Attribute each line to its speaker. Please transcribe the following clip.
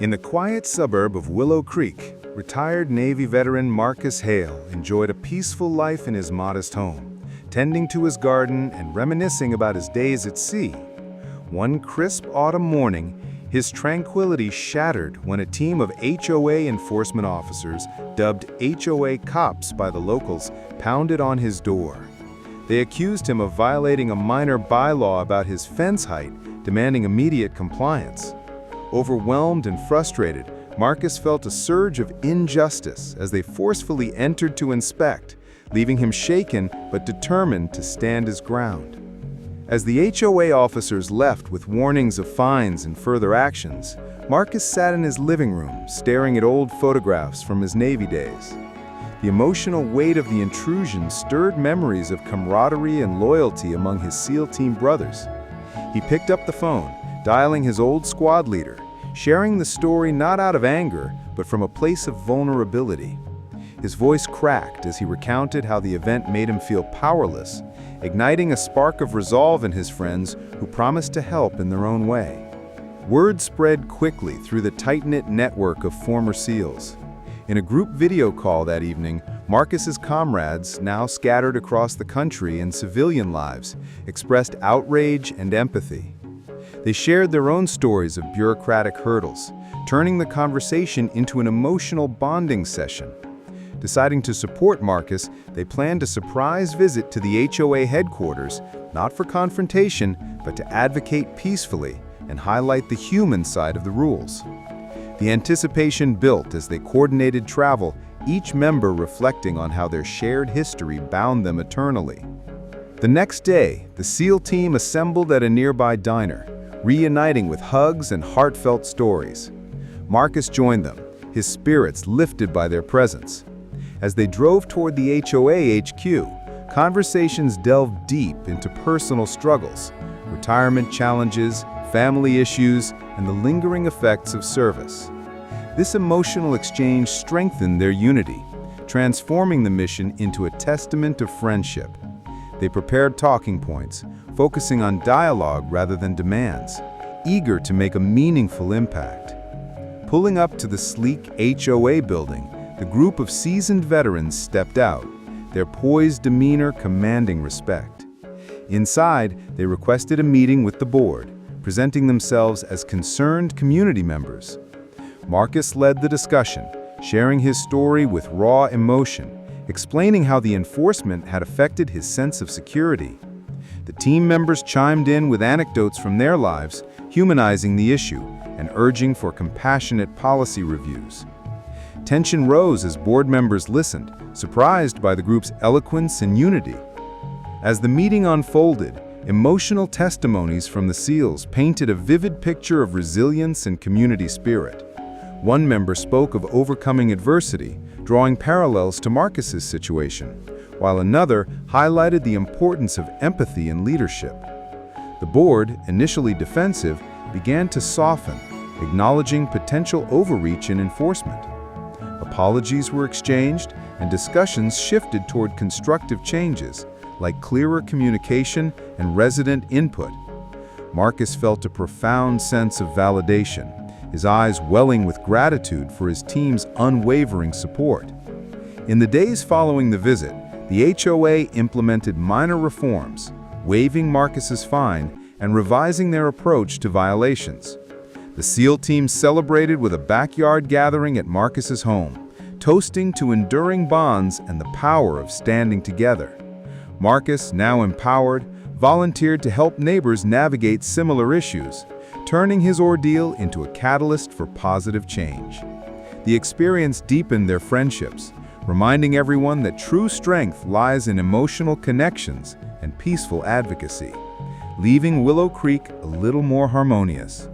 Speaker 1: In the quiet suburb of Willow Creek, retired Navy veteran Marcus Hale enjoyed a peaceful life in his modest home, tending to his garden and reminiscing about his days at sea. One crisp autumn morning, his tranquility shattered when a team of HOA enforcement officers, dubbed HOA cops by the locals, pounded on his door. They accused him of violating a minor bylaw about his fence height, demanding immediate compliance. Overwhelmed and frustrated, Marcus felt a surge of injustice as they forcefully entered to inspect, leaving him shaken but determined to stand his ground. As the HOA officers left with warnings of fines and further actions, Marcus sat in his living room, staring at old photographs from his Navy days. The emotional weight of the intrusion stirred memories of camaraderie and loyalty among his SEAL team brothers. He picked up the phone, dialing his old squad leader, sharing the story not out of anger, but from a place of vulnerability. His voice cracked as he recounted how the event made him feel powerless, igniting a spark of resolve in his friends who promised to help in their own way. Word spread quickly through the tight-knit network of former SEALs. In a group video call that evening, Marcus's comrades, now scattered across the country in civilian lives, expressed outrage and empathy. They shared their own stories of bureaucratic hurdles, turning the conversation into an emotional bonding session. Deciding to support Marcus, they planned a surprise visit to the HOA headquarters, not for confrontation, but to advocate peacefully and highlight the human side of the rules. The anticipation built as they coordinated travel, each member reflecting on how their shared history bound them eternally. The next day, the SEAL team assembled at a nearby diner, reuniting with hugs and heartfelt stories. Marcus joined them, his spirits lifted by their presence. As they drove toward the HOA HQ, conversations delved deep into personal struggles, retirement challenges, family issues, and the lingering effects of service. This emotional exchange strengthened their unity, transforming the mission into a testament of friendship. They prepared talking points, focusing on dialogue rather than demands, eager to make a meaningful impact. Pulling up to the sleek HOA building, the group of seasoned veterans stepped out, their poised demeanor commanding respect. Inside, they requested a meeting with the board, presenting themselves as concerned community members. Marcus led the discussion, sharing his story with raw emotion, explaining how the enforcement had affected his sense of security. The team members chimed in with anecdotes from their lives, humanizing the issue and urging for compassionate policy reviews. Tension rose as board members listened, surprised by the group's eloquence and unity. As the meeting unfolded, emotional testimonies from the SEALs painted a vivid picture of resilience and community spirit. One member spoke of overcoming adversity, drawing parallels to Marcus's situation, while another highlighted the importance of empathy and leadership. The board, initially defensive, began to soften, acknowledging potential overreach in enforcement. Apologies were exchanged, and discussions shifted toward constructive changes, like clearer communication and resident input. Marcus felt a profound sense of validation, his eyes welling with gratitude for his team's unwavering support. In the days following the visit, the HOA implemented minor reforms, waiving Marcus's fine and revising their approach to violations. The SEAL team celebrated with a backyard gathering at Marcus's home, toasting to enduring bonds and the power of standing together. Marcus, now empowered, volunteered to help neighbors navigate similar issues, turning his ordeal into a catalyst for positive change. The experience deepened their friendships, reminding everyone that true strength lies in emotional connections and peaceful advocacy, leaving Willow Creek a little more harmonious.